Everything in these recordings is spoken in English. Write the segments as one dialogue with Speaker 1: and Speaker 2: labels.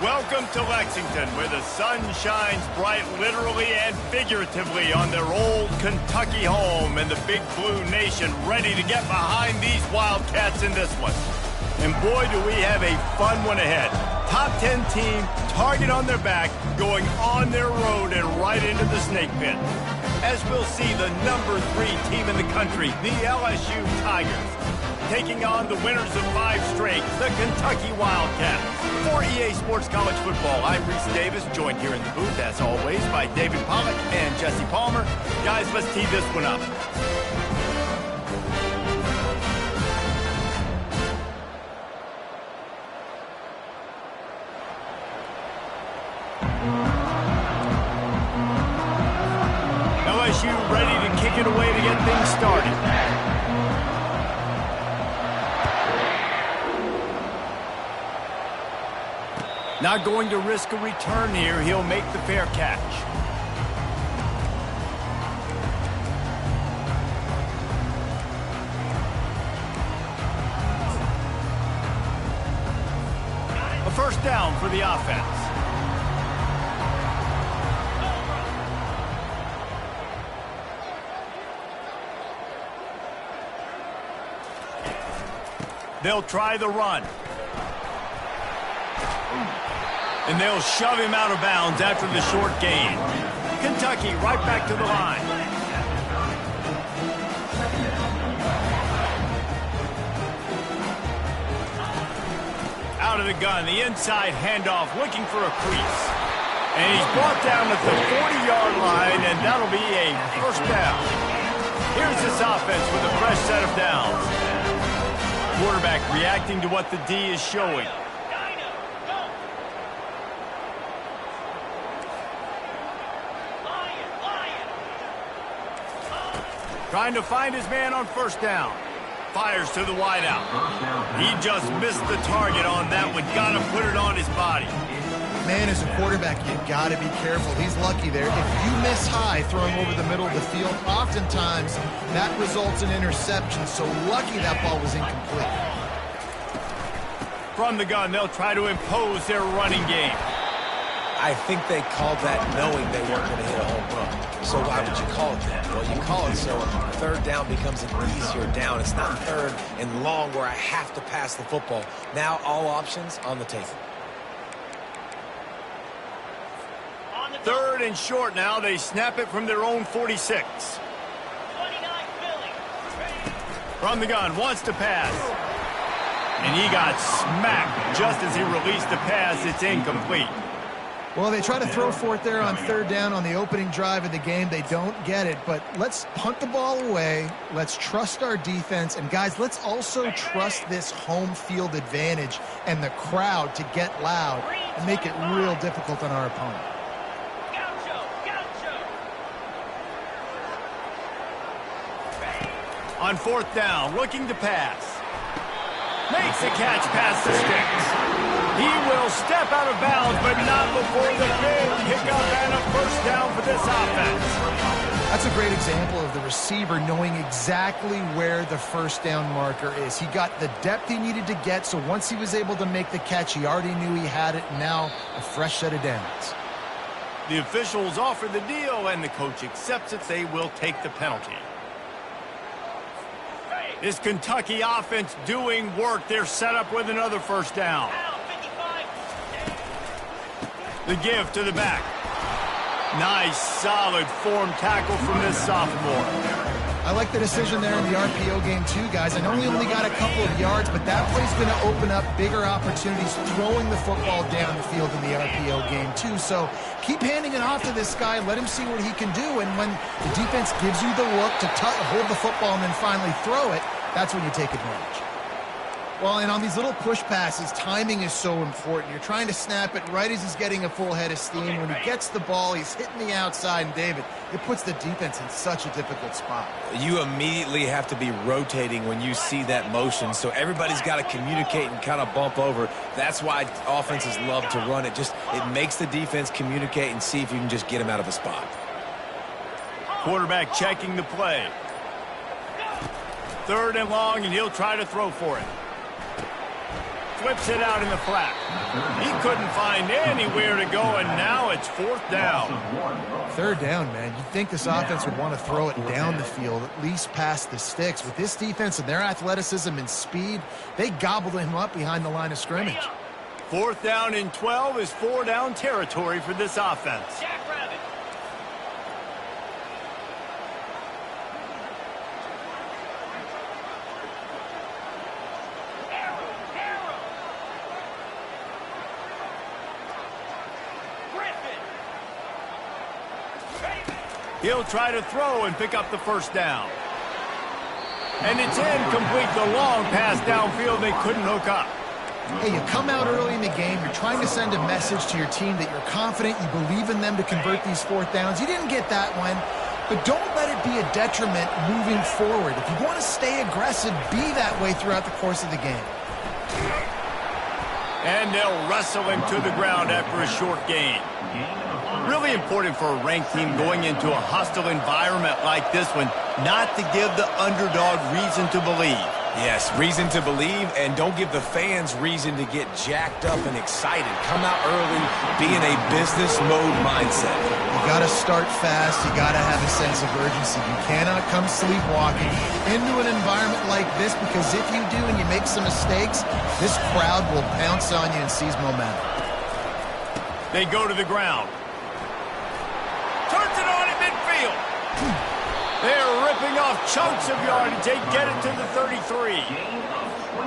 Speaker 1: Welcome to Lexington, where the sun shines bright literally and figuratively on their old Kentucky home, and the Big Blue Nation ready to get behind these Wildcats in this one. And boy, do we have a fun one ahead. Top 10 team, target on their back, going on their road and right into the snake pit. As we'll see, the number 3 team in the country, the LSU Tigers, taking on the winners of 5 straight, the Kentucky Wildcats. For EA Sports College Football, I'm Reese Davis, joined here in the booth, as always, by David Pollack and Jesse Palmer. Guys, let's tee this one up. LSU ready to kick it away to get things started. Not going to risk a return here. He'll make the fair catch. A first down for the offense. They'll try the run. And they'll shove him out of bounds after the short gain. Kentucky right back to the line. Out of the gun, the inside handoff, looking for a crease. And he's brought down at the 40-yard line, and that'll be a first down. Here's this offense with a fresh set of downs. Quarterback reacting to what the D is showing. Trying to find his man on first down. Fires to the wideout. He just missed the target on that one. Got to put it on his body.
Speaker 2: Man, as a quarterback, you got to be careful. He's lucky there. If you miss high throwing over the middle of the field, oftentimes that results in interception. So lucky that ball was incomplete.
Speaker 1: From the gun, they'll try to impose their running game.
Speaker 3: I think they called that knowing they weren't going to hit a home run. So why would you call it that? Well, you call it so third down becomes an easier down. It's not third and long where I have to pass the football. Now all options on the table.
Speaker 1: Third and short now. They snap it from their own 46. From the gun, wants to pass. And he got smacked just as he released the pass. It's incomplete.
Speaker 2: Well, they try to throw for it there on third down on the opening drive of the game. They don't get it, but let's punt the ball away. Let's trust our defense. And, guys, let's also trust this home field advantage and the crowd to get loud and make it real difficult on our opponent.
Speaker 1: On fourth down, looking to pass. Makes the catch past the sticks. He will step out of bounds, but not before the big pickup and a first down for this offense.
Speaker 2: That's a great example of the receiver knowing exactly where the first down marker is. He got the depth he needed to get, so once he was able to make the catch, he already knew he had it, and now a fresh set of downs.
Speaker 1: The officials offer the deal, and the coach accepts it. They will take the penalty. This Kentucky offense doing work. They're set up with another first down. The give to the back. Nice, solid form tackle from this sophomore.
Speaker 2: I like the decision there in the RPO game too, guys. I know he only got a couple of yards, but that play's going to open up bigger opportunities throwing the football down the field in the RPO game too. So keep handing it off to this guy. Let him see what he can do. And when the defense gives you the look to hold the football and then finally throw it, that's when you take advantage. Well, and on these little push passes, timing is so important. You're trying to snap it right as he's getting a full head of steam. When he gets the ball, he's hitting the outside. And, David, it puts the defense in such a difficult spot.
Speaker 3: You immediately have to be rotating when you see that motion. So everybody's got to communicate and kind of bump over. That's why offenses love to run it. It makes the defense communicate and see if you can just get him out of a spot.
Speaker 1: Quarterback checking the play. Third and long, and he'll try to throw for it. flips it out in the flat. He couldn't find anywhere to go, and now it's 4th down.
Speaker 2: 3rd down, man. You'd think this offense would want to throw it down the field, at least past the sticks. With this defense and their athleticism and speed, they gobbled him up behind the line of scrimmage.
Speaker 1: 4th down and 12 is 4-down territory for this offense. He'll try to throw and pick up the 1st down. And it's incomplete. The long pass downfield, they couldn't hook up.
Speaker 2: Hey, you come out early in the game, you're trying to send a message to your team that you're confident, you believe in them to convert these 4th downs. You didn't get that one, but don't let it be a detriment moving forward. If you want to stay aggressive, be that way throughout the course of the game.
Speaker 1: And they'll wrestle him to the ground after a short gain. Really important for a ranked team going into a hostile environment like this one, not to give the underdog reason to believe.
Speaker 3: Yes, reason to believe, and don't give the fans reason to get jacked up and excited. Come out early, be in a business mode mindset.
Speaker 2: You got to start fast. You got to have a sense of urgency. You cannot come sleepwalking into an environment like this, because if you do and you make some mistakes, this crowd will pounce on you and seize momentum.
Speaker 1: They go to the ground. Turns it on in midfield. They're ripping off chunks of yardage. They get it to the 33.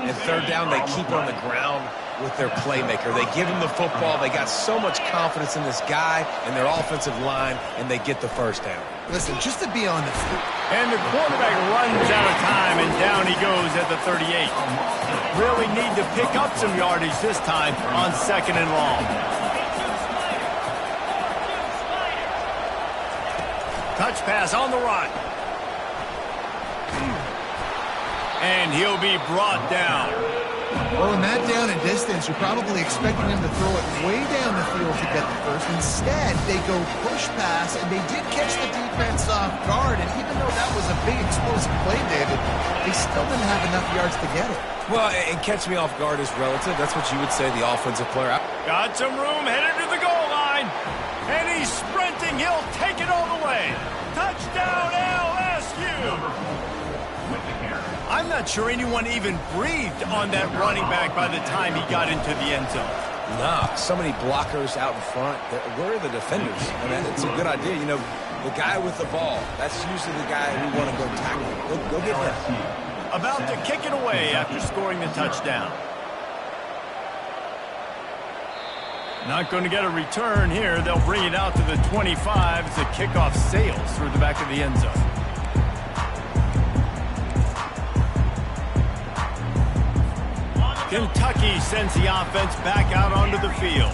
Speaker 3: And 3rd down, they keep it on the ground with their playmaker. They give him the football. They got so much confidence in this guy and their offensive line, and they get the 1st down.
Speaker 2: Listen, just to be on the field.
Speaker 1: And the quarterback runs out of time, and down he goes at the 38. Really need to pick up some yardage this time on 2nd and long. Touch pass on the run. And he'll be brought down.
Speaker 2: Well, in that down and distance, you're probably expecting him to throw it way down the field to get the 1st. Instead, they go push pass, and they did catch the defense off guard. And even though that was a big explosive play, David, they still didn't have enough yards to get it.
Speaker 3: Well, and catch me off guard is relative. That's what you would say, the offensive player.
Speaker 1: Got some room, headed to the goal line. And he's sprinting. He'll take it all the way. Touchdown, LSU. I'm not sure anyone even breathed on that running back by the time he got into the end zone.
Speaker 3: Nah, so many blockers out in front. Where are the defenders? I mean, it's a good idea. You know, the guy with the ball, that's usually the guy we want to go tackle. Go get him.
Speaker 1: About to kick it away after scoring the touchdown. Not going to get a return here. They'll bring it out to the 25 as the kickoff sails through the back of the end zone. Kentucky sends the offense back out onto the field.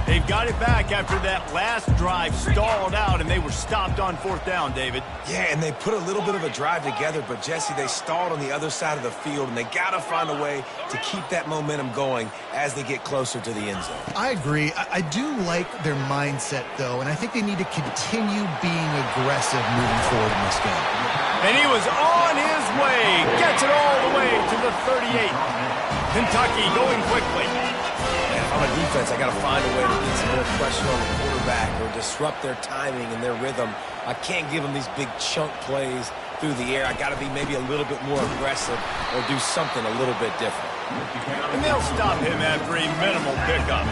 Speaker 1: They've got it back after that last drive stalled out, and they were stopped on 4th down, David.
Speaker 3: Yeah, and they put a little bit of a drive together, but, Jesse, they stalled on the other side of the field, and they got to find a way to keep that momentum going as they get closer to the end zone.
Speaker 2: I agree. I do like their mindset, though, and I think they need to continue being aggressive moving forward in this game.
Speaker 1: And he was on his way. Gets it all the way to the 38. Kentucky going quickly.
Speaker 3: And if I'm a defense, I got to find a way to get some more pressure on the quarterback or disrupt their timing and their rhythm. I can't give them these big chunk plays through the air. I got to be maybe a little bit more aggressive or do something a little bit different.
Speaker 1: And they'll stop him after a minimal pickup.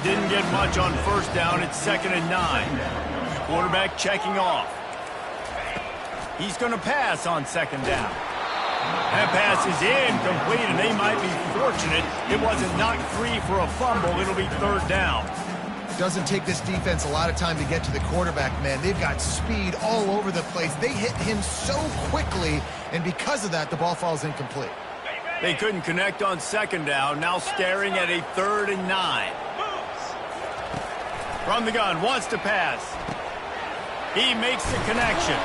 Speaker 1: Didn't get much on 1st down. It's 2nd and 9. Quarterback checking off. He's going to pass on 2nd down. That pass is incomplete, and they might be fortunate it wasn't knocked free for a fumble. It'll be 3rd down.
Speaker 2: It doesn't take this defense a lot of time to get to the quarterback, man. They've got speed all over the place. They hit him so quickly, and because of that, the ball falls incomplete.
Speaker 1: They couldn't connect on 2nd down, now staring at a 3rd and 9. From the gun, wants to pass. He makes the connection.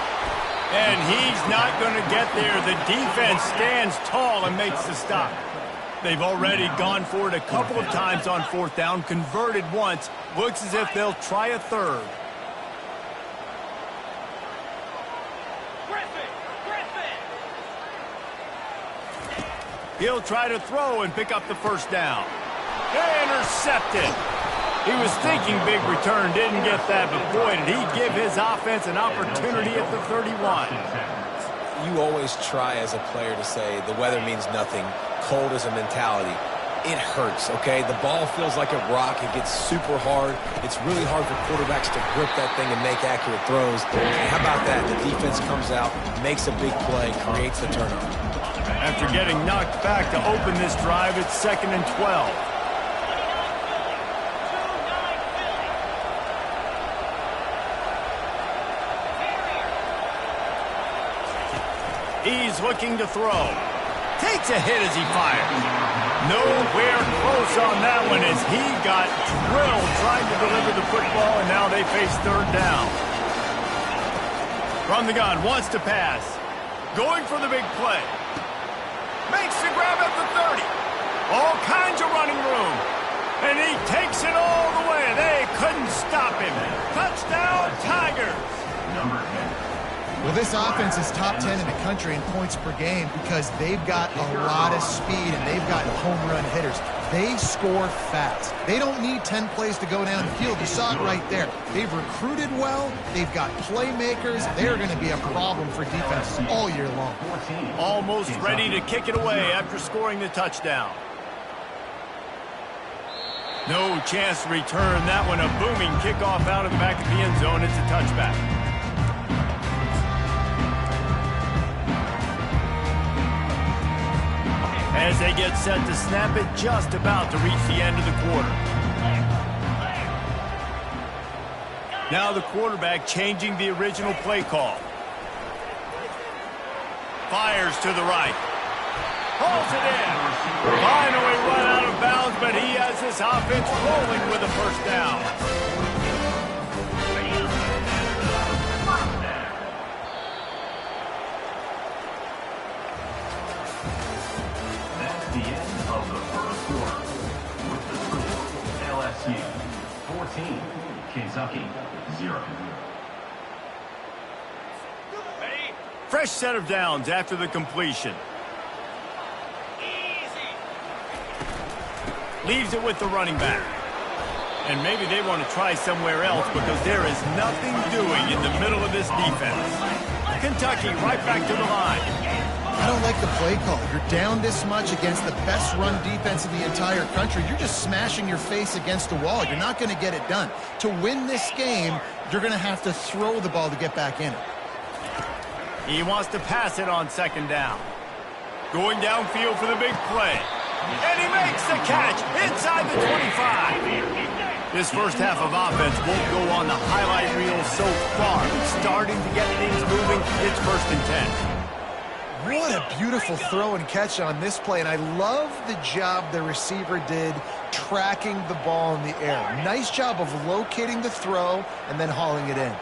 Speaker 1: And he's not going to get there. The defense stands tall and makes the stop. They've already gone for it a couple of times on 4th down, converted once. Looks as if they'll try a 3rd. He'll try to throw and pick up the first down. Intercepted. He was thinking big return, didn't get that, but boy, did he give his offense an opportunity at the 31.
Speaker 3: You always try as a player to say the weather means nothing. Cold is a mentality. It hurts, okay? The ball feels like a rock. It gets super hard. It's really hard for quarterbacks to grip that thing and make accurate throws. And how about that? The defense comes out, makes a big play, creates the turnover.
Speaker 1: After getting knocked back to open this drive, it's 2nd and 12. He's looking to throw. Takes a hit as he fires. Nowhere close on that one as he got drilled trying to deliver the football, and now they face 3rd down. From the gun, wants to pass. Going for the big play. Makes the grab at the 30. All kinds of running room. And he takes it all the way. They couldn't stop him. Touchdown, Tigers.
Speaker 4: Number 10.
Speaker 2: Well, this offense is top 10 in the country in points per game because they've got a lot of speed and they've got home run hitters. They score fast. They don't need 10 plays to go down the field. You saw it right there. They've recruited well. They've got playmakers. They're going to be a problem for defenses all year long.
Speaker 1: Almost ready to kick it away after scoring the touchdown. No chance to return that one. A booming kickoff out of the back of the end zone. It's a touchback. As they get set to snap it, just about to reach the end of the quarter. Now the quarterback changing the original play call. Fires to the right. Pulls it in. Finally run out of bounds, but he has this offense rolling with a first down.
Speaker 4: The end of the first quarter with the score LSU 14, Kentucky 0.
Speaker 1: Fresh set of downs after the completion. Leaves it with the running back. And maybe they want to try somewhere else because there is nothing doing in the middle of this defense. Kentucky right back to the line.
Speaker 2: I don't like the play call. You're down this much against the best run defense in the entire country. You're just smashing your face against the wall. You're not going to get it done. To win this game, you're going to have to throw the ball to get back in it.
Speaker 1: He wants to pass it on 2nd down. Going downfield for the big play. And he makes the catch inside the 25. This first half of offense won't go on the highlight reel so far. Starting to get things moving. It's 1st and 10.
Speaker 2: What a beautiful throw and catch on this play, and I love the job the receiver did tracking the ball in the air. Nice job of locating the throw and then hauling it in.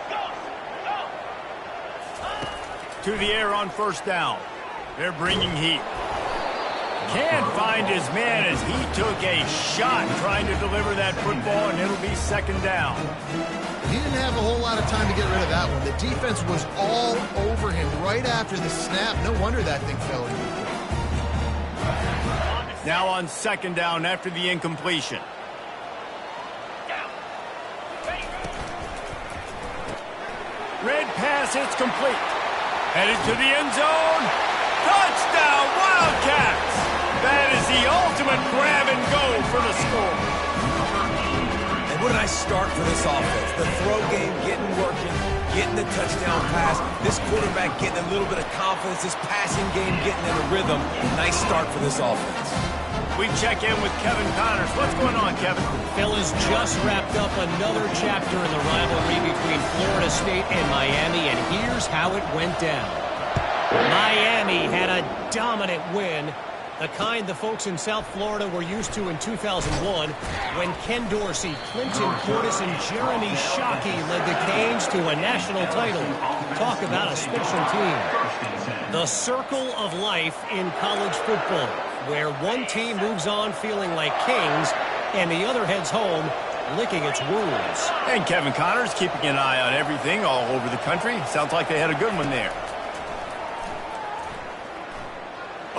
Speaker 1: To the air on 1st down. They're bringing heat. Can't find his man as he took a shot trying to deliver that football, and it'll be 2nd down.
Speaker 2: He didn't have a whole lot of time to get rid of that one. The defense was all over him right after the snap. No wonder that thing fell in.
Speaker 1: Now on 2nd down after the incompletion. Red pass, it's complete. Headed to the end zone. Touchdown, Wildcats! That is the ultimate grab and go for the score.
Speaker 3: And what a nice start for this offense. The throw game getting working, getting the touchdown pass. This quarterback getting a little bit of confidence. This passing game getting in a rhythm. Nice start for this offense.
Speaker 1: We check in with Kevin Connors. What's going on, Kevin?
Speaker 5: Fellas, just wrapped up another chapter in the rivalry between Florida State and Miami, and here's how it went down. Miami had a dominant win, the kind the folks in South Florida were used to in 2001 when Ken Dorsey, Clinton Portis, and Jeremy Shockey led the Canes to a national title. Talk about a special team. The circle of life in college football, where one team moves on feeling like kings and the other heads home licking its wounds.
Speaker 1: And Kevin Connors keeping an eye on everything all over the country. Sounds like they had a good one there.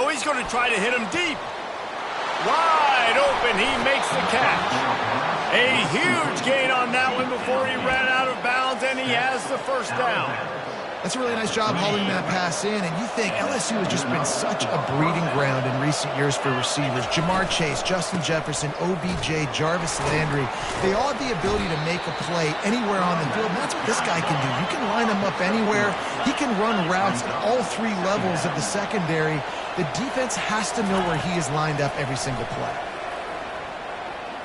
Speaker 1: Oh, he's He's going to try to hit him deep. Wide open, he makes the catch. A huge gain on that one before he ran out of bounds, and he has the first down.
Speaker 2: That's a really nice job hauling that pass in, and you think LSU has just been such a breeding ground in recent years for receivers. Jamar Chase, Justin Jefferson, OBJ, Jarvis Landry, they all have the ability to make a play anywhere on the field, and that's what this guy can do. You can line him up anywhere. He can run routes at all three levels of the secondary. The defense has to know where he is lined up every single play.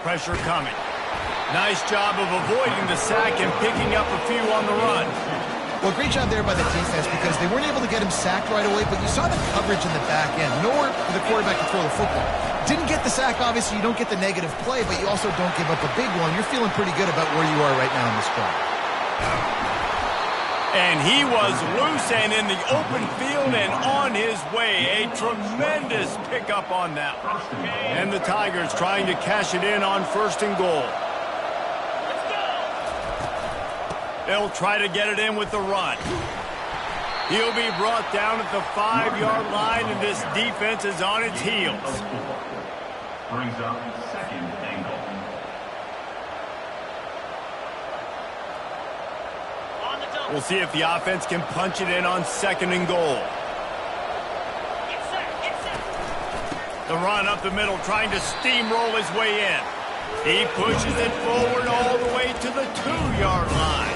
Speaker 1: Pressure coming. Nice job of avoiding the sack and picking up a few on the run.
Speaker 2: Well, great job there by the defense because they weren't able to get him sacked right away, but you saw the coverage in the back end. Nowhere for the quarterback to throw the football. Didn't get the sack, obviously. You don't get the negative play, but you also don't give up a big one. You're feeling pretty good about where you are right now in this drive.
Speaker 1: And he was loose and in the open field and on his way. A tremendous pickup on that one. And the Tigers trying to cash it in on 1st and goal. They'll try to get it in with the run. He'll be brought down at the 5-yard line, and this defense is on its heels.
Speaker 4: Brings up 2nd and goal.
Speaker 1: We'll see if the offense can punch it in on 2nd and goal. The run up the middle, trying to steamroll his way in. He pushes it forward all the way to the 2-yard line.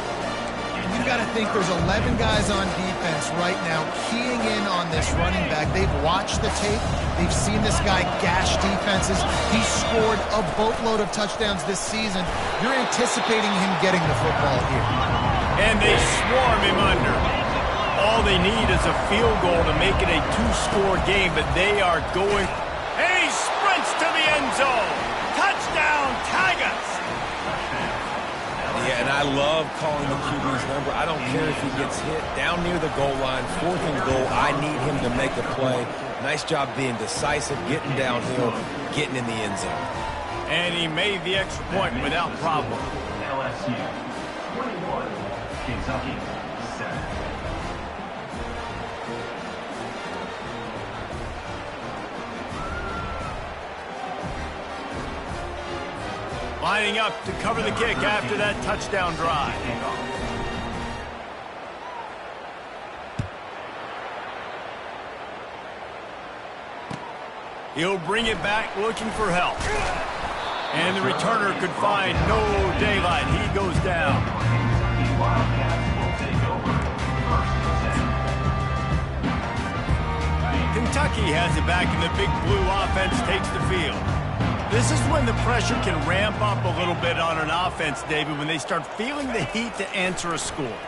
Speaker 2: You've got to think there's 11 guys on defense right now keying in on this running back. They've watched the tape. They've seen this guy gash defenses. He's scored a boatload of touchdowns this season. You're anticipating him getting the football here.
Speaker 1: And they swarm him under. All they need is a field goal to make it a 2-score game, but they are going. And he sprints to the end zone. Touchdown, Tigers!
Speaker 3: Yeah, and I love calling the QB's number. I don't care if he gets hit down near the goal line, 4th and goal. I need him to make a play. Nice job being decisive, getting downhill, getting in the end zone.
Speaker 1: And he made the extra point without problem.
Speaker 4: LSU 21, Kentucky 7.
Speaker 1: Lining up to cover the kick after that touchdown drive. He'll bring it back looking for help. And the returner could find no daylight. He goes down. Kentucky has it back, and the Big Blue offense takes the field. This is when the pressure can ramp up a little bit on an offense, David, when they start feeling the heat to answer a score.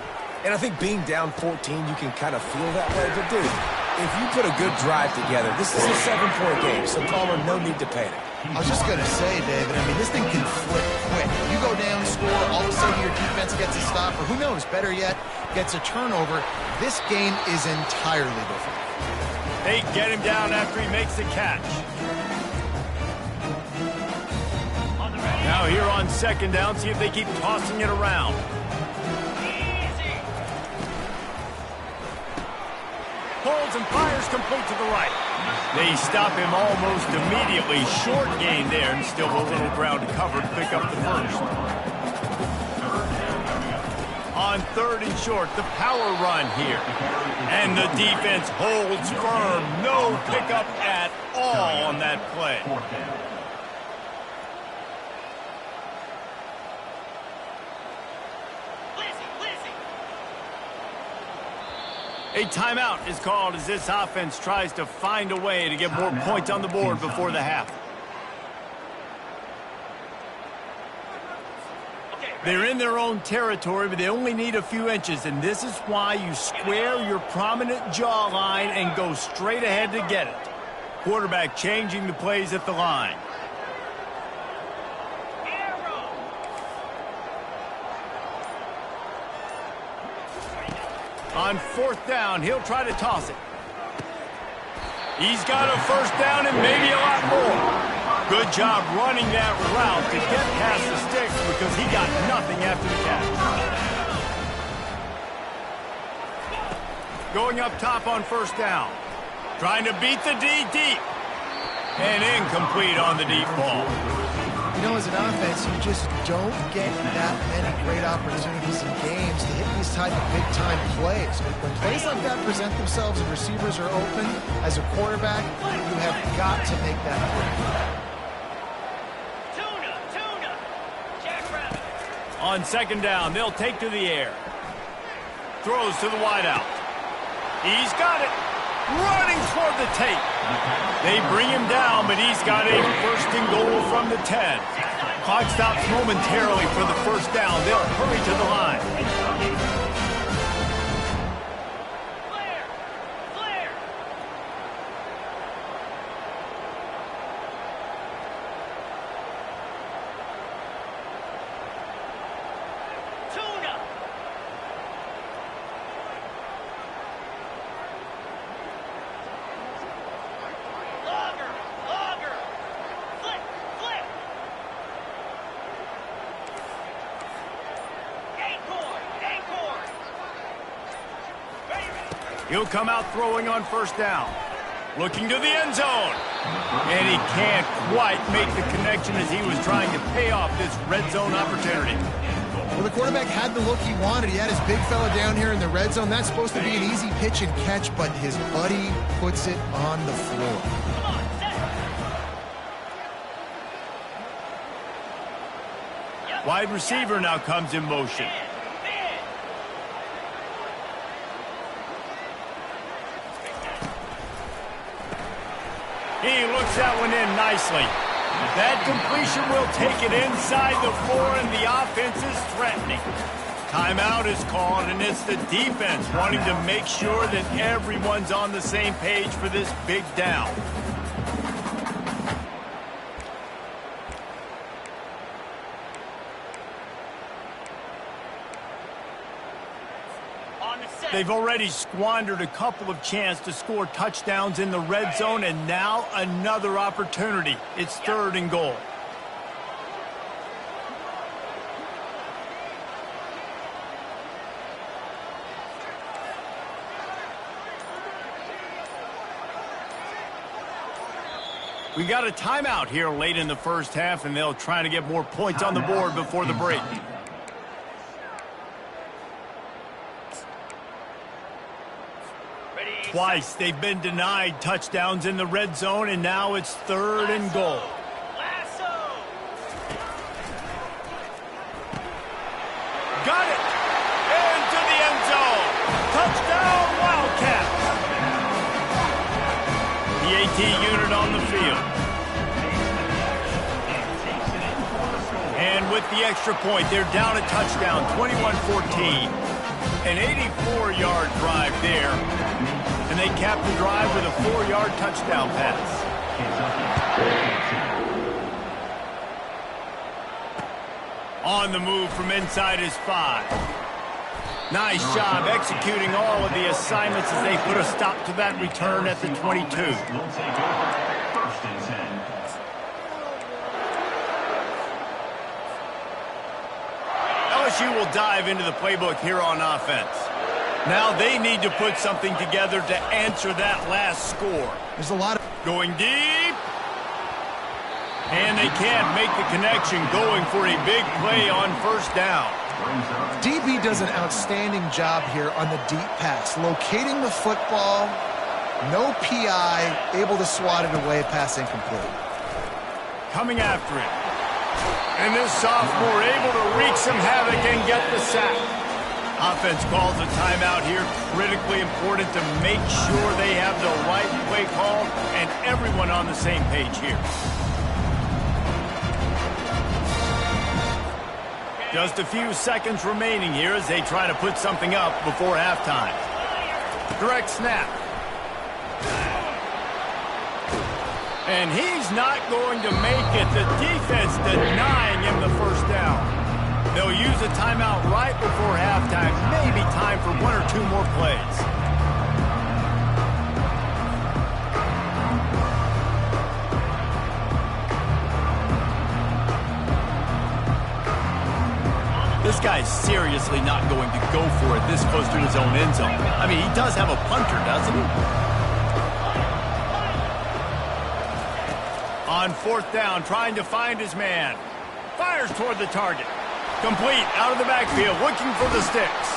Speaker 3: And I think being down 14, you can kind of feel that way. But, dude, if you put a good drive together, this is a 7-point game, so Palmer, no need to panic.
Speaker 2: I was just going to say, David, I mean, this thing can flip quick. You go down, score, all of a sudden your defense gets a stop, or who knows, better yet, gets a turnover. This game is entirely different.
Speaker 1: They get him down after he makes the catch. Now here on 2nd down, see if they keep tossing it around. Holds and fires complete to the right. They stop him almost immediately. Short gain there, and still a little ground covered to pick up the first. On 3rd and short, the power run here. And the defense holds firm. No pickup at all on that play. A timeout is called as this offense tries to find a way to get more points on the board before the half. They're in their own territory, but they only need a few inches, and this is why you square your prominent jawline and go straight ahead to get it. Quarterback changing the plays at the line. On 4th down, he'll try to toss it. He's got a first down and maybe a lot more. Good job running that route to get past the sticks because he got nothing after the catch. Going up top on 1st down. Trying to beat the D deep. And incomplete on the deep ball.
Speaker 2: You know, as an offense, you just don't get that many great opportunities in games to hit these type of big-time plays. When plays like that present themselves and receivers are open, as a quarterback, you have got to make that play.
Speaker 6: Tuna, Jackrabbit.
Speaker 1: On second down, they'll take to the air. Throws to the wideout. He's got it. Running toward the tape. They bring him down, but he's got a first and goal from the 10. Clock stops momentarily for the first down. They'll hurry to the line.
Speaker 6: Flare. Tuna. Logger. Flip. Acorn.
Speaker 1: He'll come out throwing on first down. Looking to the end zone. And he can't quite make the connection as he was trying to pay off this red zone opportunity.
Speaker 2: Well, the quarterback had the look he wanted. He had his big fella down here in the red zone. That's supposed to be an easy pitch and catch, but his buddy puts it on the floor.
Speaker 6: Come on, set. Yep.
Speaker 1: Wide receiver now comes in motion.
Speaker 6: Man.
Speaker 1: He looks that one in nicely. That completion will take it inside the 4, and the offense is threatening. Timeout is called, and it's the defense wanting to make sure that everyone's on the same page for this big down. They've already squandered a couple of chances to score touchdowns in the red zone, and now another opportunity. It's third and goal. We got a timeout here late in the first half, and they'll try to get more points on the board before the break. Twice they've been denied touchdowns in the red zone, and now it's third and goal.
Speaker 6: Lasso.
Speaker 1: Got it! Into the end zone! Touchdown, Wildcats! The AT unit on the field. And with the extra point, they're down a touchdown, 21-14. An 84-yard drive there. And they cap the drive with a 4-yard touchdown pass. On the move from inside his 5. Nice job executing all of the assignments as they put a stop to that return at the 22. LSU will dive into the playbook here on offense. Now they need to put something together to answer that last score.
Speaker 2: There's a lot of...
Speaker 1: Going deep. And they can't make the connection, going for a big play on first down.
Speaker 2: DB does an outstanding job here on the deep pass. Locating the football, no PI, able to swat it away, pass incomplete.
Speaker 1: Coming after it. And this sophomore able to wreak some havoc and get the sack. Offense calls a timeout here. Critically important to make sure they have the right play call and everyone on the same page here. Just a few seconds remaining here as they try to put something up before halftime. Direct snap. And he's not going to make it. The defense denying him the first down. They'll use a timeout right before halftime. Maybe time for 1 or 2 more plays. This guy's seriously not going to go for it this close to his own end zone. I mean, he does have a punter, doesn't he? On fourth down, trying to find his man. Fires toward the target. Complete, out of the backfield, looking for the sticks.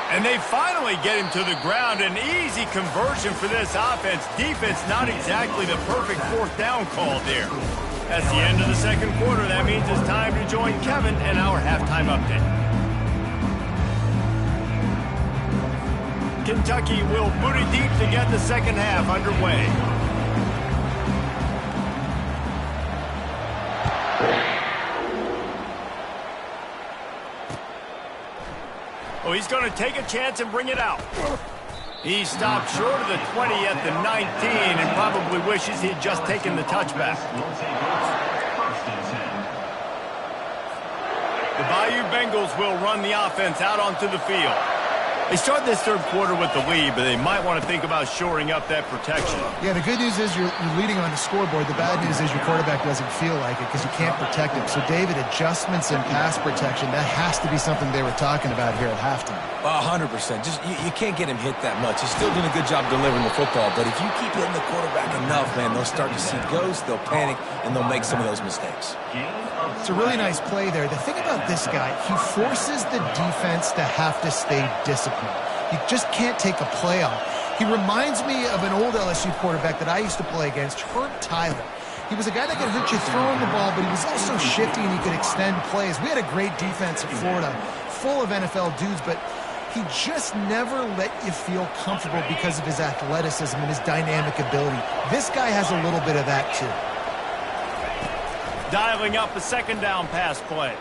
Speaker 1: And they finally get him to the ground. An easy conversion for this offense. Defense, not exactly the perfect fourth down call there. That's the end of the second quarter. That means it's time to join Kevin and our halftime update. Kentucky will boot it deep to get the second half underway. Oh, he's going to take a chance and bring it out. He stopped short of the 20 at the 19 and probably wishes he'd just taken the touchback. The Bayou Bengals will run the offense out onto the field. They start this third quarter with the lead, but they might want to think about shoring up that protection.
Speaker 2: Yeah, the good news is you're leading on the scoreboard. The bad news is your quarterback doesn't feel like it because you can't protect him. So, David, adjustments in pass protection, that has to be something they were talking about here at halftime.
Speaker 3: 100%. Just you can't get him hit that much. He's still doing a good job delivering the football, but if you keep hitting the quarterback enough, man, they'll start to see ghosts, they'll panic, and they'll make some of those mistakes.
Speaker 2: It's a really nice play there. The thing about this guy, he forces the defense to have to stay disciplined. You just can't take a play off. He reminds me of an old LSU quarterback that I used to play against, Herb Tyler. He was a guy that could hurt you throwing the ball, but he was also shifty and he could extend plays. We had a great defense at Florida, full of NFL dudes, but he just never let you feel comfortable because of his athleticism and his dynamic ability. This guy has a little bit of that too.
Speaker 1: Dialing up a second down pass play.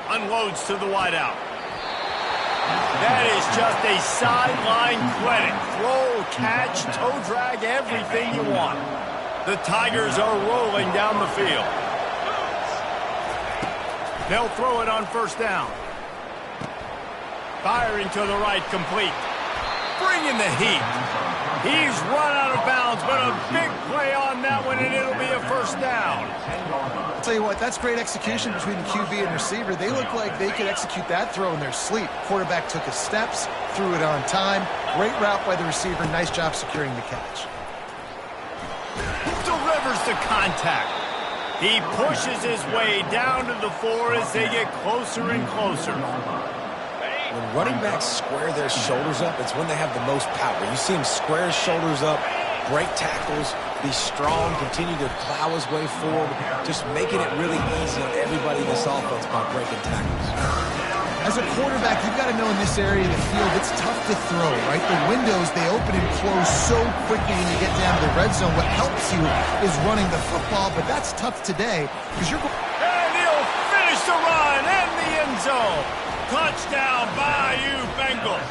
Speaker 1: Unloads to the wideout. That is just a sideline clinic. Throw, catch, toe drag, everything you want. The Tigers are rolling down the field. They'll throw it on first down. Firing to the right, complete. Bringing the heat. He's run out of bounds, but a big play on that one, and it'll be a first down.
Speaker 2: I'll tell you what, that's great execution between the QB and receiver. They look like they could execute that throw in their sleep. Quarterback took his steps, threw it on time. Great route by the receiver. Nice job securing the catch.
Speaker 1: Delivers the contact. He pushes his way down to the 4 as they get closer and closer.
Speaker 3: When running backs square their shoulders up, it's when they have the most power. You see him square his shoulders up, break tackles, be strong, continue to plow his way forward, just making it really easy on everybody in this offense by breaking tackles.
Speaker 2: As a quarterback, you've got to know in this area of the field, it's tough to throw, right? The windows, they open and close so quickly when you get down to the red zone. What helps you is running the football, but that's tough today because you're...
Speaker 1: And he'll finish the run in the end zone. Touchdown, Bayou Bengals.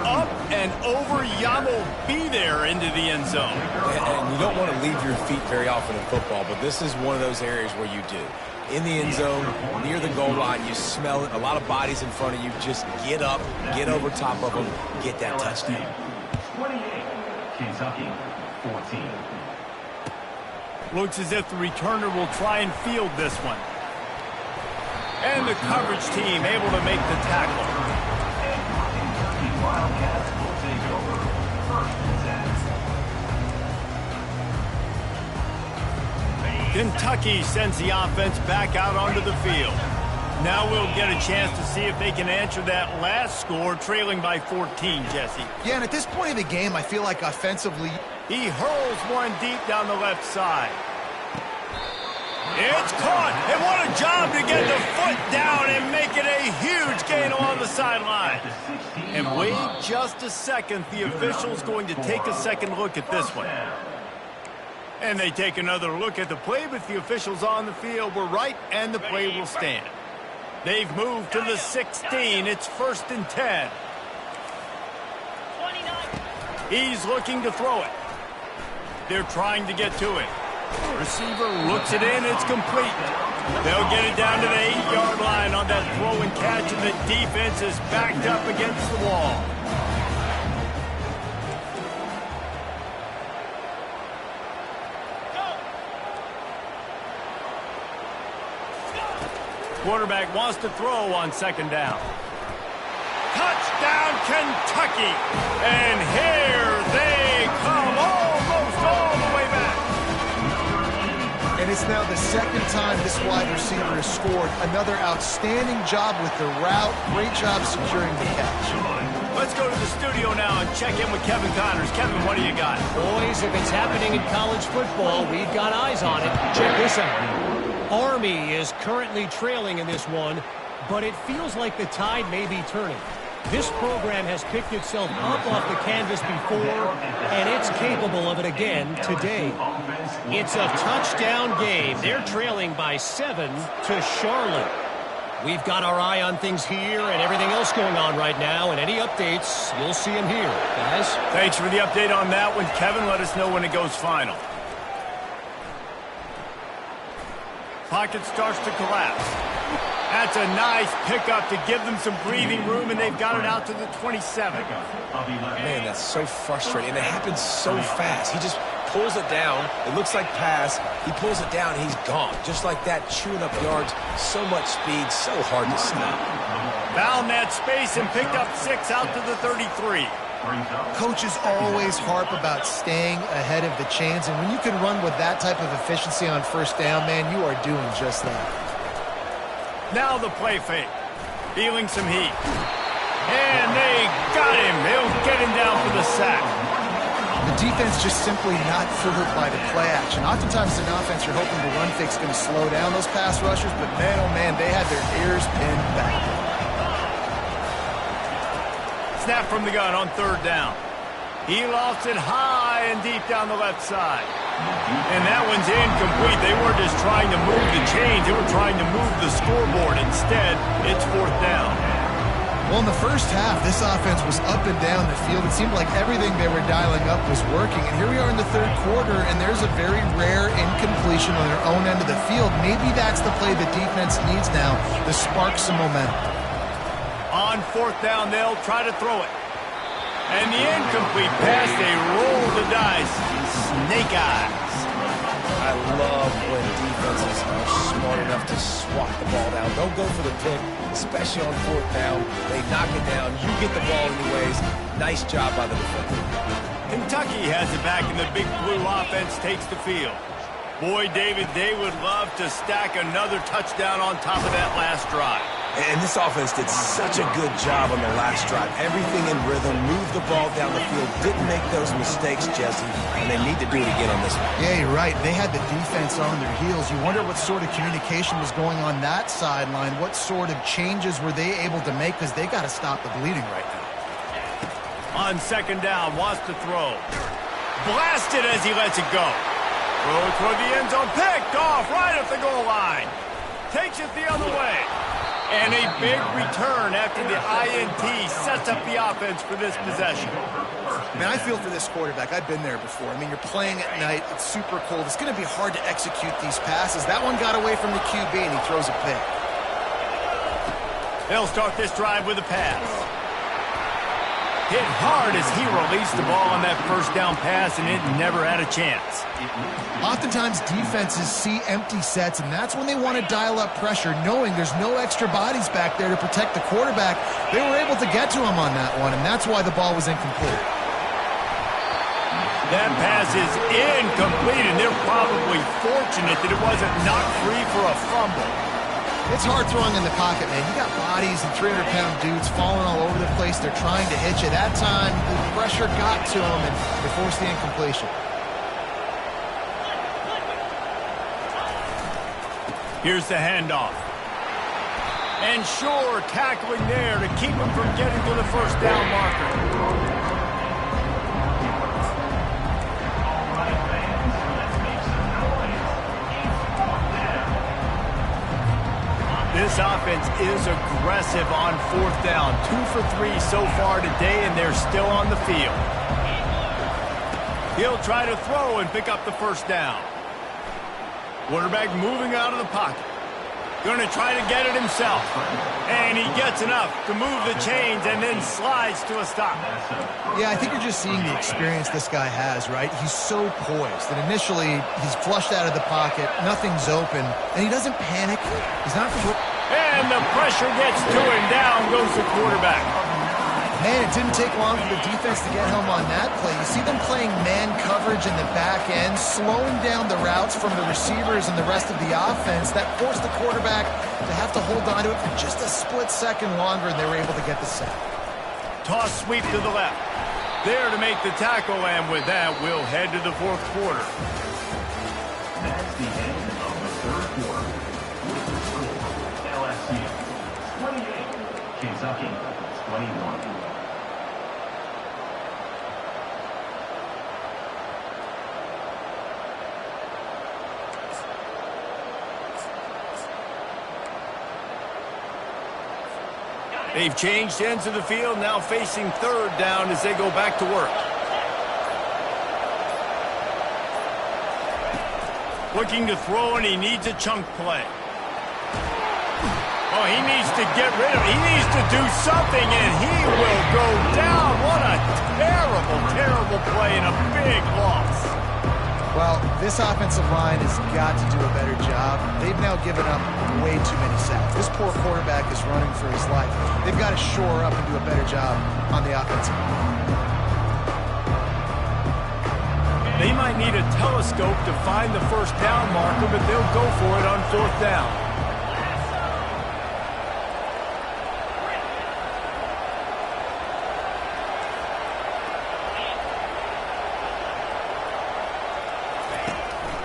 Speaker 1: Up and over, Yamo be there into the end zone.
Speaker 3: And you don't want to leave your feet very often in football, but this is one of those areas where you do. In the end zone, near the goal line, you smell it. A lot of bodies in front of you. Just get up, get over top of them, get that touchdown.
Speaker 4: 28, Kentucky, 14.
Speaker 1: Looks as if the returner will try and field this one. And the coverage team able to make the tackle.
Speaker 4: Kentucky Wildcats will take over. First and 10.
Speaker 1: Kentucky sends the offense back out onto the field. Now we'll get a chance to see if they can answer that last score, trailing by 14, Jesse.
Speaker 2: Yeah, and at this point of the game, I feel like offensively...
Speaker 1: He hurls one deep down the left side. It's caught, and what a job to get the foot down and make it a huge gain along the sideline. And wait just a second, the official's going to take a second look at this one. And they take another look at the play, but the officials on the field were right, and the play will stand. They've moved to the 16. It's first and 10.
Speaker 6: 29.
Speaker 1: He's looking to throw it. They're trying to get to it. Receiver looks it in. It's complete. They'll get it down to the 8-yard line on that throw and catch, and the defense is backed up against the wall. Quarterback wants to throw on second down. Touchdown, Kentucky! And here they come, almost all
Speaker 2: And it's now the second time this wide receiver has scored. Another outstanding job with the route. Great job securing the catch.
Speaker 1: Let's go to the studio now and check in with Kevin Connors. Kevin, what do you got?
Speaker 5: Boys, if it's happening in college football, we've got eyes on it. Check this out. Army is currently trailing in this one, but it feels like the tide may be turning. This program has picked itself up off the canvas before, and it's capable of it again today. It's a touchdown game. They're trailing by 7 to Charlotte. We've got our eye on things here and everything else going on right now, and any updates, you'll see them here. Guys?
Speaker 1: Thanks for the update on that one, Kevin. Let us know when it goes final. Pocket starts to collapse. That's a nice pickup to give them some breathing room, and they've got it out to the 27.
Speaker 3: Man, that's so frustrating. And it happens so fast. He just pulls it down. It looks like pass. He pulls it down, and he's gone. Just like that, chewing up yards. So much speed, so hard to stop.
Speaker 1: Found that space and picked up 6 out to the 33.
Speaker 2: Coaches always harp about staying ahead of the chains, and when you can run with that type of efficiency on first down, man, you are doing just that.
Speaker 1: Now the play fake. Feeling some heat. And they got him. They'll get him down for the sack.
Speaker 2: The defense just simply not fooled by the play action. Oftentimes in offense, you're hoping the run fake's going to slow down those pass rushers, but man, oh man, they had their ears pinned back.
Speaker 1: Snap from the gun on third down. He lost it high and deep down the left side. And that one's incomplete. They weren't just trying to move the chains. They were trying to move the scoreboard. Instead, it's fourth down.
Speaker 2: Well, in the first half, this offense was up and down the field. It seemed like everything they were dialing up was working. And here we are in the third quarter, and there's a very rare incompletion on their own end of the field. Maybe that's the play the defense needs now to spark some momentum.
Speaker 1: On fourth down, they'll try to throw it. And the incomplete pass, they roll the dice. Snake eyes.
Speaker 3: I love when defenses are smart enough to swat the ball down. Don't go for the pick, especially on fourth down. They knock it down. You get the ball anyways. Nice job by the defender.
Speaker 1: Kentucky has it back, and the Big Blue offense takes the field. Boy, David, they would love to stack another touchdown on top of that last drive.
Speaker 3: And this offense did such a good job on the last drive. Everything in rhythm, moved the ball down the field, didn't make those mistakes, Jesse, and they need to do it again on this one.
Speaker 2: Yeah, you're right. They had the defense on their heels. You wonder what sort of communication was going on that sideline. What sort of changes were they able to make, because they got to stop the bleeding right now.
Speaker 1: On second down, wants to throw. Blasted as he lets it go. Throw toward the end zone, picked off right at the goal line. Takes it the other way. And a big return after the INT sets up the offense for this possession.
Speaker 2: Man, I feel for this quarterback. I've been there before. I mean, you're playing at night. It's super cold. It's going to be hard to execute these passes. That one got away from the QB, and he throws a pick.
Speaker 1: They'll start this drive with a pass. Hit hard as he released the ball on that first down pass, and it never had a chance.
Speaker 2: Oftentimes, defenses see empty sets, and that's when they want to dial up pressure, knowing there's no extra bodies back there to protect the quarterback. They were able to get to him on that one, and that's why the ball was incomplete.
Speaker 1: That pass is incomplete, and they're probably fortunate that it wasn't knocked free for a fumble.
Speaker 2: It's hard throwing in the pocket, man. You got bodies and 300-pound dudes falling all over the place. They're trying to hit you. That time, the pressure got to them, and they forced the incompletion.
Speaker 1: Here's the handoff. And sure, tackling there to keep him from getting to the first down marker. This offense is aggressive on fourth down. 2 for 3 so far today, and they're still on the field. He'll try to throw and pick up the first down. Quarterback moving out of the pocket. Going to try to get it himself. And he gets enough to move the chains and then slides to a stop.
Speaker 2: Yeah, I think you're just seeing the experience this guy has, right? He's so poised that initially he's flushed out of the pocket, nothing's open, and he doesn't panic. He's not...
Speaker 1: And the pressure gets to him. Down goes the quarterback.
Speaker 2: Man, it didn't take long for the defense to get home on that play. You see them playing man coverage in the back end, slowing down the routes from the receivers and the rest of the offense. That forced the quarterback to have to hold on to it for just a split second longer, and they were able to get the sack.
Speaker 1: Toss sweep to the left. There to make the tackle, and with that, we'll head to the fourth quarter.
Speaker 4: That's the end of the third quarter. With the score, LSU 28, Kentucky 21.
Speaker 1: They've changed ends of the field, now facing third down as they go back to work. Looking to throw, and he needs a chunk play. Oh, he needs to get rid of it. He needs to do something, and he will go down. What a terrible, terrible play and a big loss.
Speaker 2: Well, this offensive line has got to do a better job. They've now given up way too many sacks. This poor quarterback is running for his life. They've got to shore up and do a better job on the offensive line.
Speaker 1: They might need a telescope to find the first down marker, but they'll go for it on fourth down.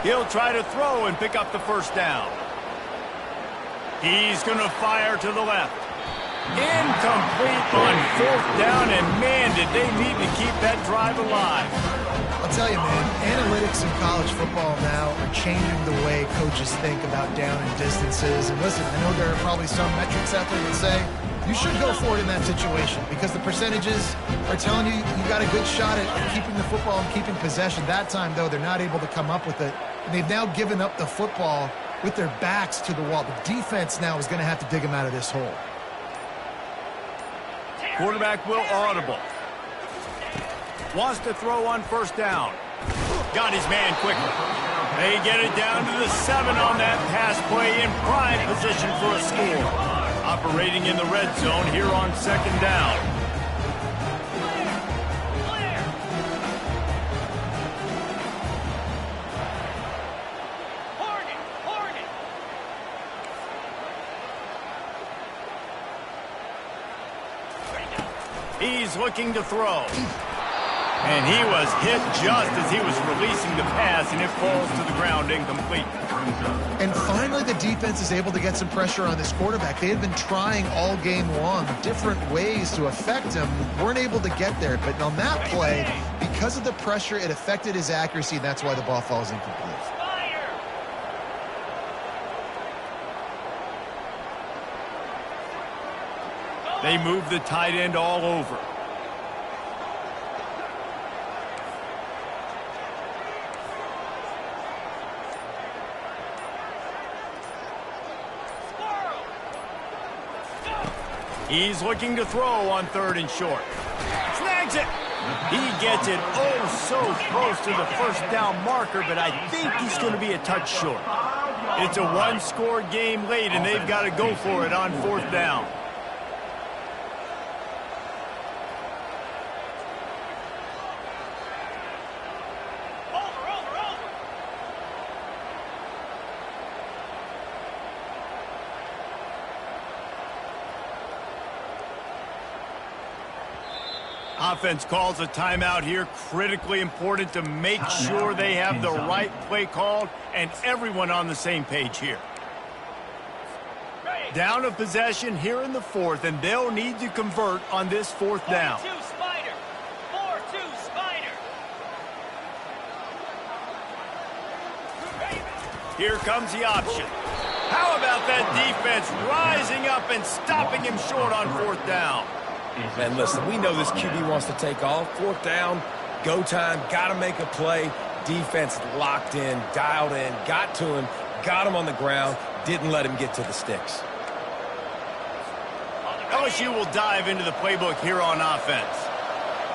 Speaker 1: He'll try to throw and pick up the first down. He's going to fire to the left. Incomplete on fourth down, and man, did they need to keep that drive alive.
Speaker 2: I'll tell you, man, analytics in college football now are changing the way coaches think about down and distances. And listen, I know there are probably some metrics out there that say you should go for it in that situation because the percentages are telling you you got a good shot at keeping the football and keeping possession. That time, though, they're not able to come up with it. And they've now given up the football with their backs to the wall. The defense now is going to have to dig them out of this hole.
Speaker 1: Quarterback will audible. Wants to throw on first down. Got his man quickly. They get it down to the 7 on that pass play in prime position for a score. Operating in the red zone here on second down. He's looking to throw. And he was hit just as he was releasing the pass, and it falls to the ground incomplete.
Speaker 2: And finally, the defense is able to get some pressure on this quarterback. They had been trying all game long different ways to affect him. Weren't able to get there. But on that play, because of the pressure, it affected his accuracy, and that's why the ball falls incomplete.
Speaker 1: They move the tight end all over. He's looking to throw on third and short. Snags it. He gets it oh so close to the first down marker, but I think he's going to be a touch short. It's a one-score game late, and they've got to go for it on fourth down. Offense calls a timeout here. Critically important to make sure they have the right play called and everyone on the same page here. Down of possession here in the fourth, and they'll need to convert on this fourth down.
Speaker 6: 4-2 Spider. 4-2 Spider.
Speaker 1: Here comes the option. How about that defense rising up and stopping him short on fourth down?
Speaker 3: Man, listen, we know this QB wants to take off. Fourth down, go time, got to make a play. Defense locked in, dialed in, got to him, got him on the ground, didn't let him get to the sticks.
Speaker 1: LSU will dive into the playbook here on offense.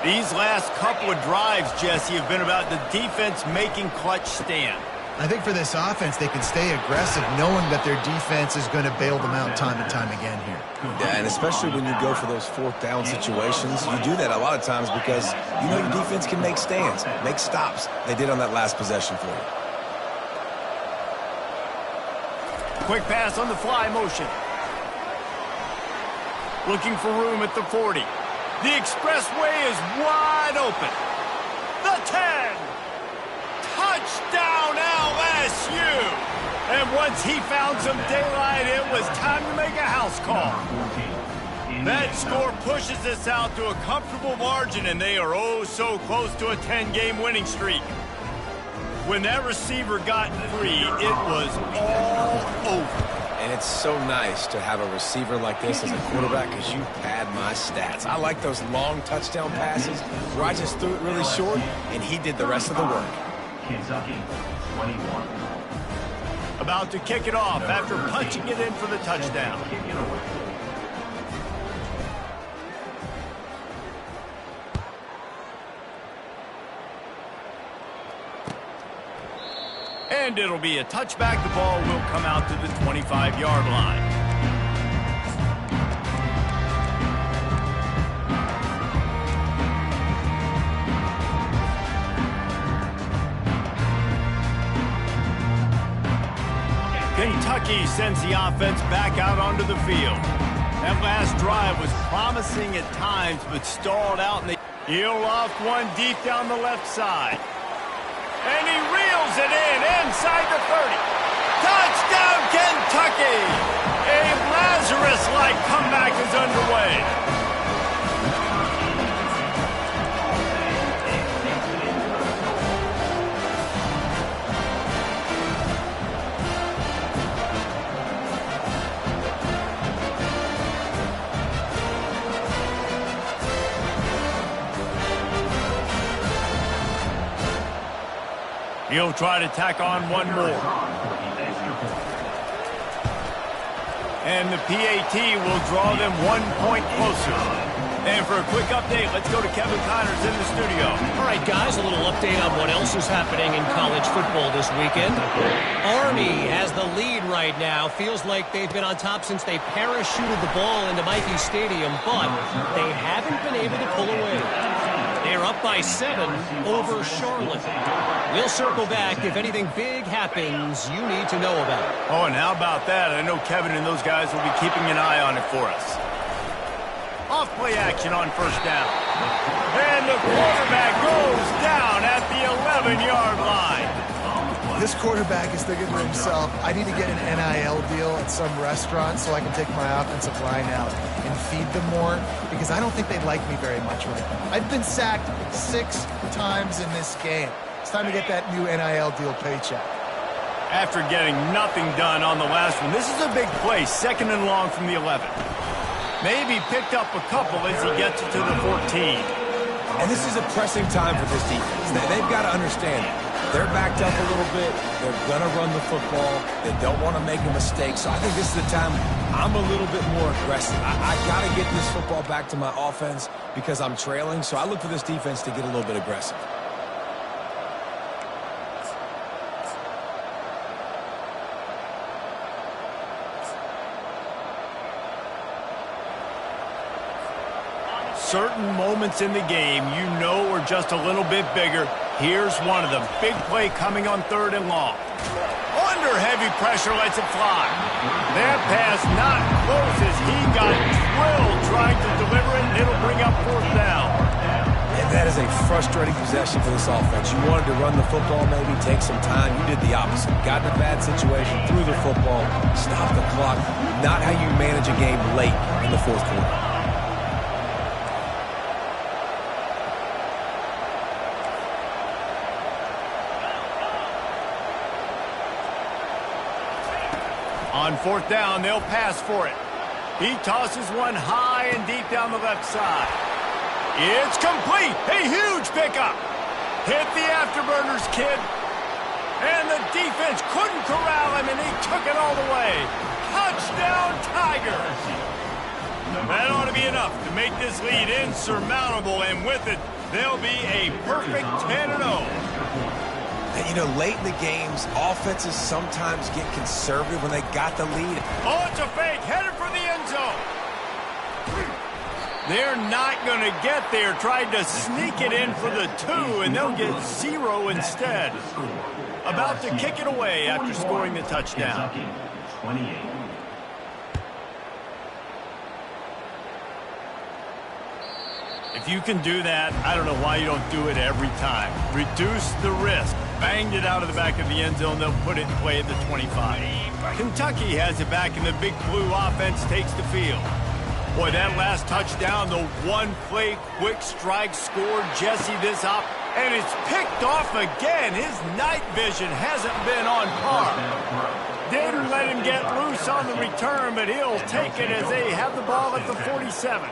Speaker 1: These last couple of drives, Jesse, have been about the defense making clutch stand.
Speaker 2: I think for this offense, they can stay aggressive knowing that their defense is going to bail them out time and time again here.
Speaker 3: Yeah, and especially when you go for those fourth down situations, you do that a lot of times because you know your defense can make stands, make stops. They did on that last possession for you.
Speaker 1: Quick pass on the fly motion. Looking for room at the 40. The expressway is wide open. The 10. Touchdown LSU! And once he found some daylight, it was time to make a house call. That score pushes us out to a comfortable margin, and they are oh so close to a 10-game winning streak. When that receiver got free, it was all over.
Speaker 3: And it's so nice to have a receiver like this as a quarterback because you pad my stats. I like those long touchdown passes where I just threw it really short, and he did the rest of the work.
Speaker 4: Kentucky, 21.
Speaker 1: About to kick it off after punching it in for the touchdown. And it'll be a touchback. The ball will come out to the 25-yard line. Kentucky sends the offense back out onto the field. That last drive was promising at times, but stalled out, and they heel off one deep down the left side. And he reels it in inside the 30. Touchdown, Kentucky! A Lazarus-like comeback is underway. He'll try to tack on one more. And the PAT will draw them 1 point closer. And for a quick update, let's go to Kevin Connors in the studio.
Speaker 5: All right, guys, a little update on what else is happening in college football this weekend. Army has the lead right now. Feels like they've been on top since they parachuted the ball into Michie Stadium, but they haven't been able to pull away. They're up by 7 over Charlotte. We'll circle back if anything big happens you need to know about.
Speaker 1: Oh, and how about that? I know Kevin and those guys will be keeping an eye on it for us. Off-play action on first down. And the quarterback goes down at the 11-yard line.
Speaker 2: This quarterback is thinking to himself, I need to get an NIL deal at some restaurant so I can take my offensive line out and feed them more, because I don't think they like me very much right now. I've been sacked 6 times in this game. It's time to get that new NIL deal paycheck.
Speaker 1: After getting nothing done on the last one, this is a big play, 2nd and long from the 11. Maybe picked up a couple as he gets it to the 14.
Speaker 3: And this is a pressing time for this defense. They've got to understand it. They're backed up a little bit. They're going to run the football. They don't want to make a mistake. So I think this is the time I'm a little bit more aggressive. I got to get this football back to my offense because I'm trailing. So I look for this defense to get a little bit aggressive.
Speaker 1: Certain moments in the game you know are just a little bit bigger. Here's one of them. Big play coming on 3rd and long. Under heavy pressure, lets it fly. That pass not close as he got drilled trying to deliver it, and it'll bring up 4th down.
Speaker 3: And that is a frustrating possession for this offense. You wanted to run the football, maybe take some time. You did the opposite. Got in a bad situation, threw the football, stopped the clock. Not how you manage a game late in the 4th quarter.
Speaker 1: On 4th down, they'll pass for it. He tosses one high and deep down the left side. It's complete. A huge pickup. Hit the afterburners, kid. And the defense couldn't corral him, and he took it all the way. Touchdown, Tigers. That ought to be enough to make this lead insurmountable, and with it, they'll be a perfect 10-0.
Speaker 3: And, you know, late in the games, offenses sometimes get conservative when they got the lead.
Speaker 1: Oh, it's a fake. Headed for the end zone. They're not going to get there. Tried to sneak it in for the 2, and they'll get 0 instead. About to kick it away after scoring the touchdown.
Speaker 4: 28.
Speaker 1: If you can do that, I don't know why you don't do it every time. Reduce the risk. Banged it out of the back of the end zone. They'll put it in play at the 25. Kentucky has it back, and the Big Blue offense takes the field. Boy, that last touchdown, the one-play quick strike scored Jesse this up, and it's picked off again. His night vision hasn't been on par. Didn't let him get loose on the return, but he'll take it as they have the ball at the 47.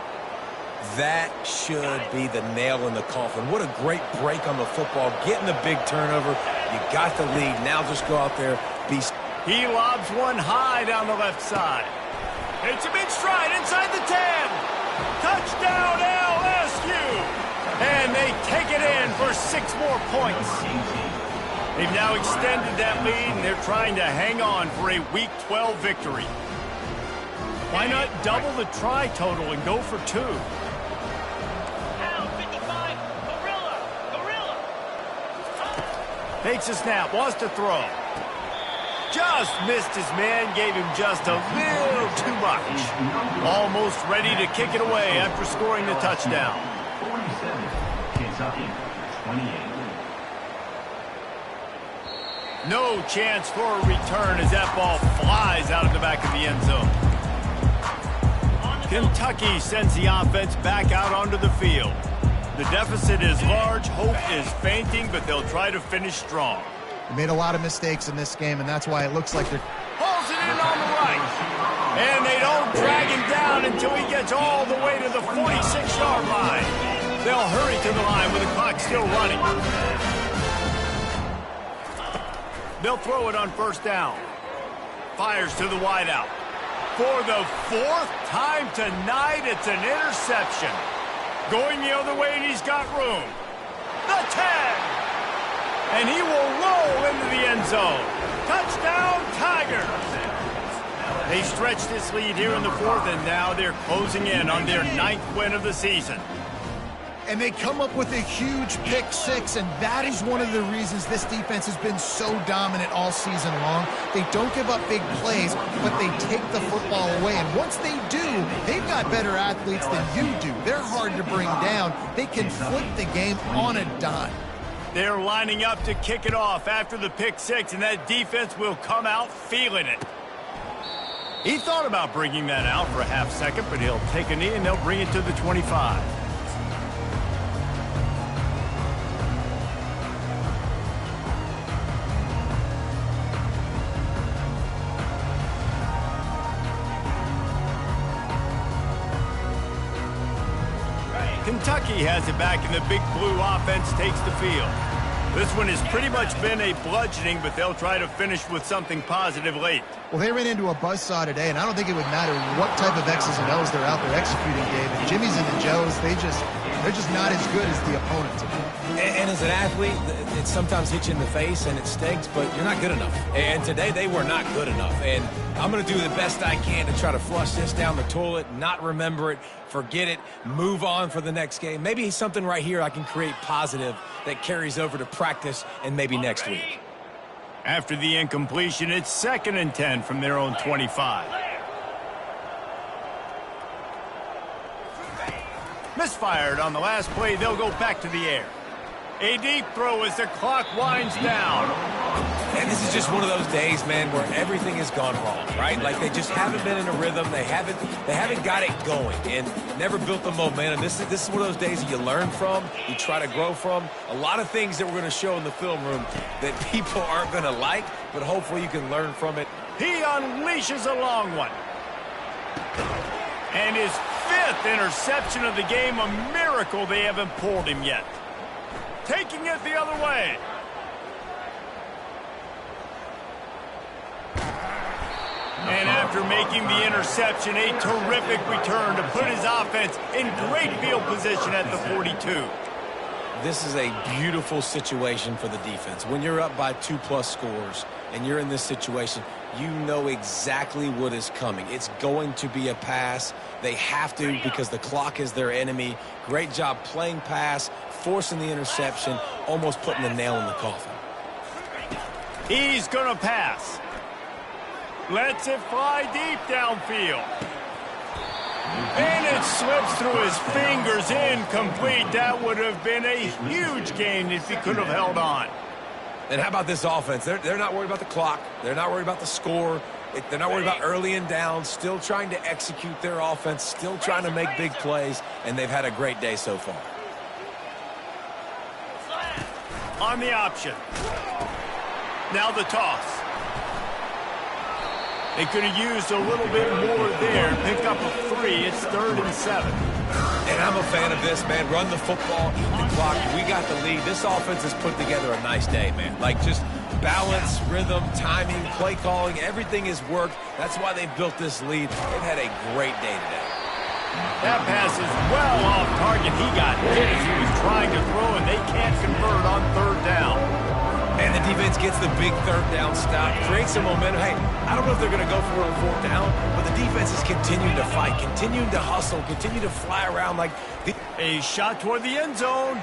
Speaker 3: That should be the nail in the coffin. What a great break on the football. Getting the big turnover. You got the lead. Now just go out there.
Speaker 1: He lobs one high down the left side. It's a big stride inside the 10. Touchdown LSU. And they take it in for 6 more points. They've now extended that lead, and they're trying to hang on for a Week 12 victory. Why not double the try total and go for 2? Takes a snap, wants to throw. Just missed his man, gave him just a little too much. Almost ready to kick it away after scoring the touchdown.
Speaker 4: 47, Kentucky, 28.
Speaker 1: No chance for a return as that ball flies out of the back of the end zone. Kentucky sends the offense back out onto the field. The deficit is large, hope is fainting, but they'll try to finish strong.
Speaker 2: They made a lot of mistakes in this game, and that's why it looks like they're...
Speaker 1: Pulls it in on the right. And they don't drag him down until he gets all the way to the 46-yard line. They'll hurry to the line with the clock still running. They'll throw it on first down. Fires to the wideout. For the 4th time tonight, it's an interception. Going the other way, and he's got room. The 10. And he will roll into the end zone. Touchdown, Tigers. They stretch this lead here in the 4th, and now they're closing in on their 9th win of the season.
Speaker 2: And they come up with a huge pick 6, and that is one of the reasons this defense has been so dominant all season long. They don't give up big plays, but they take the football away. And once they do, they've got better athletes than you do. They're hard to bring down. They can flip the game on a dime.
Speaker 1: They're lining up to kick it off after the pick 6, and that defense will come out feeling it. He thought about bringing that out for a half second, but he'll take a knee, and they'll bring it to the 25. Kentucky has it back, and the Big Blue offense takes the field. This one has pretty much been a bludgeoning, but they'll try to finish with something positive late.
Speaker 2: Well, they ran into a buzzsaw today, and I don't think it would matter what type of X's and O's they're out there executing, Dave. The Jimmys and the Joes, they're just not as good as the opponents.
Speaker 3: And as an athlete, it sometimes hits you in the face and it stinks, but you're not good enough. And today they were not good enough. And I'm going to do the best I can to try to flush this down the toilet, not remember it, forget it, move on for the next game. Maybe something right here I can create positive that carries over to practice and maybe next week.
Speaker 1: After the incompletion, it's 2nd and 10 from their own 25. Misfired on the last play. They'll go back to the air. A deep throw as the clock winds down.
Speaker 3: And this is just one of those days, man, where everything has gone wrong, right? Like they just haven't been in a rhythm. They haven't got it going and never built the momentum. This is one of those days that you learn from, you try to grow from. A lot of things that we're going to show in the film room that people aren't going to like, but hopefully you can learn from it.
Speaker 1: He unleashes a long one. And his 5th interception of the game, a miracle they haven't pulled him yet. Taking it the other way. And after making the interception, a terrific return to put his offense in great field position at the 42.
Speaker 3: This is a beautiful situation for the defense. When you're up by 2+ scores and you're in this situation, you know exactly what is coming. It's going to be a pass. They have to because the clock is their enemy. Great job playing pass, forcing the interception, almost putting the nail in the coffin.
Speaker 1: He's going to pass. Lets it fly deep downfield. And it slips through his fingers, incomplete. That would have been a huge gain if he could have held on.
Speaker 3: And how about this offense? They're not worried about the clock. They're not worried about the score. They're not worried about early and down. Still trying to execute their offense. Still trying to make big plays. And they've had a great day so far.
Speaker 1: On the option. Now the toss. They could have used a little bit more there. Pick up a 3. It's 3rd and 7.
Speaker 3: And I'm a fan of this, man. Run the football, eat the clock. We got the lead. This offense has put together a nice day, man. Like just balance, rhythm, timing, play calling, everything has worked. That's why they built this lead. They've had a great day today.
Speaker 1: That pass is well off target. He got hit as he was trying to throw, and they can't convert on 3rd down.
Speaker 3: And the defense gets the big 3rd down stop, creates some momentum. Hey, I don't know if they're going to go for it on 4th down, but the defense is continuing to fight, continuing to hustle, continue to fly around like
Speaker 1: a shot toward the end zone.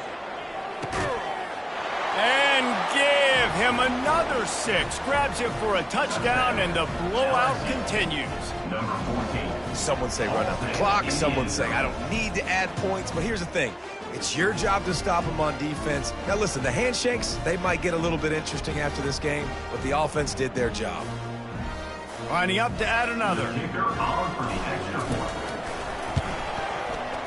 Speaker 1: And give him another 6. Grabs it for a touchdown, and the blowout continues.
Speaker 4: Number 14.
Speaker 3: Someone say run out the clock. Someone say I don't need to add points. But here's the thing. It's your job to stop them on defense. Now, listen, the handshakes, they might get a little bit interesting after this game, but the offense did their job.
Speaker 1: Lining up to add another.
Speaker 4: Kicker on for the extra point.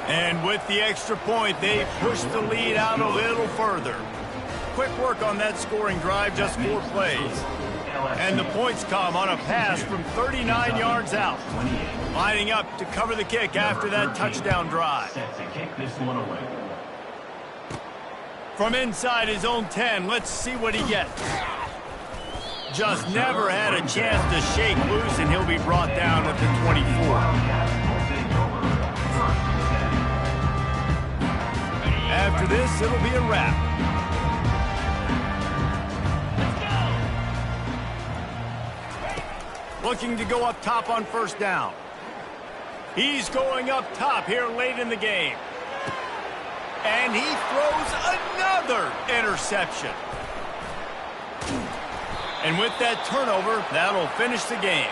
Speaker 1: And with the extra point, they push the lead out a little further. Quick work on that scoring drive, just 4 plays. And the points come on a pass from 39 yards out. Lining up to cover the kick after that touchdown drive.
Speaker 4: Set to kick this one away.
Speaker 1: From inside his own 10, let's see what he gets. Just never had a chance to shake loose, and he'll be brought down at the 24. After this, it'll be a wrap. Looking to go up top on 1st down. He's going up top here late in the game. And he throws another interception. And with that turnover, that'll finish the game.